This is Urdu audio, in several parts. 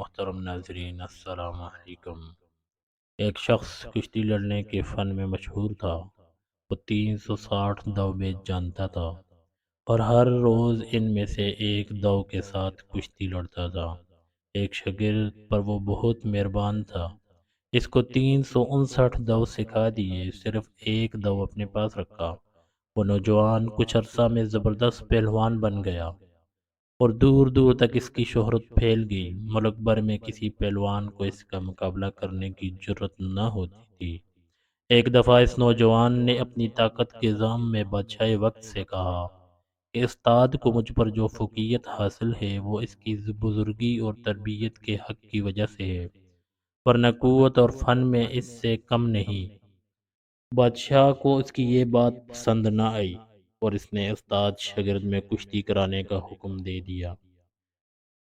محترم ناظرین، السلام علیکم۔ ایک شخص کشتی لڑنے کے فن میں مشہور تھا۔ وہ 360 دو بیچ جانتا تھا اور ہر روز ان میں سے ایک دو کے ساتھ کشتی لڑتا تھا۔ ایک شاگرد پر وہ بہت مہربان تھا۔ اس کو 359 دو سکھا دیے، صرف ایک دو اپنے پاس رکھا۔ وہ نوجوان کچھ عرصہ میں زبردست پہلوان بن گیا اور دور دور تک اس کی شہرت پھیل گئی۔ ملک بھر میں کسی پہلوان کو اس کا مقابلہ کرنے کی جرت نہ ہوتی تھی۔ ایک دفعہ اس نوجوان نے اپنی طاقت کے ذم میں بادشاہ وقت سے کہا کہ استاد کو مجھ پر جو فوقیت حاصل ہے وہ اس کی بزرگی اور تربیت کے حق کی وجہ سے ہے، ورنہ قوت اور فن میں اس سے کم نہیں۔ بادشاہ کو اس کی یہ بات پسند نہ آئی اور اس نے استاد شاگرد میں کشتی کرانے کا حکم دے دیا۔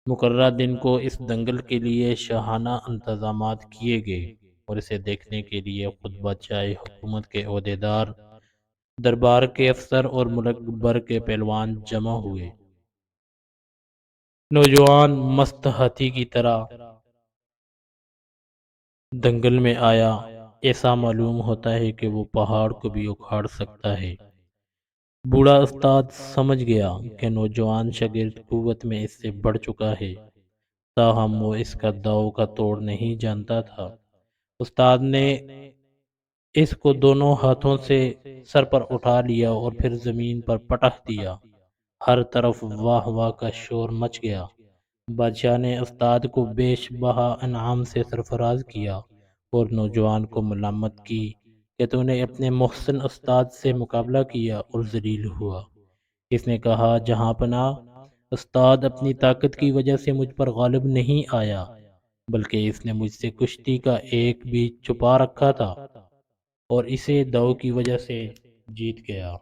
مقررہ دن کو اس دنگل کے لیے شاہانہ انتظامات کیے گئے اور اسے دیکھنے کے لیے خود بادشاہ حکومت کے عہدیدار، دربار کے افسر اور ملک بھر کے پہلوان جمع ہوئے۔ نوجوان مست ہاتھی کی طرح دنگل میں آیا، ایسا معلوم ہوتا ہے کہ وہ پہاڑ کو بھی اکھاڑ سکتا ہے۔ بوڑھا استاد سمجھ گیا کہ نوجوان شاگرد قوت میں اس سے بڑھ چکا ہے، تاہم وہ اس کا داؤ کا توڑ نہیں جانتا تھا۔ استاد نے اس کو دونوں ہاتھوں سے سر پر اٹھا لیا اور پھر زمین پر پٹخ دیا۔ ہر طرف واہ واہ کا شور مچ گیا۔ بادشاہ نے استاد کو بیش بہا انعام سے سرفراز کیا اور نوجوان کو ملامت کی کہ تو نے اپنے محسن استاد سے مقابلہ کیا اور ذلیل ہوا۔ اس نے کہا، جہاں پناہ، استاد اپنی طاقت کی وجہ سے مجھ پر غالب نہیں آیا، بلکہ اس نے مجھ سے کشتی کا ایک بھی چھپا رکھا تھا اور اسے داؤ کی وجہ سے جیت گیا۔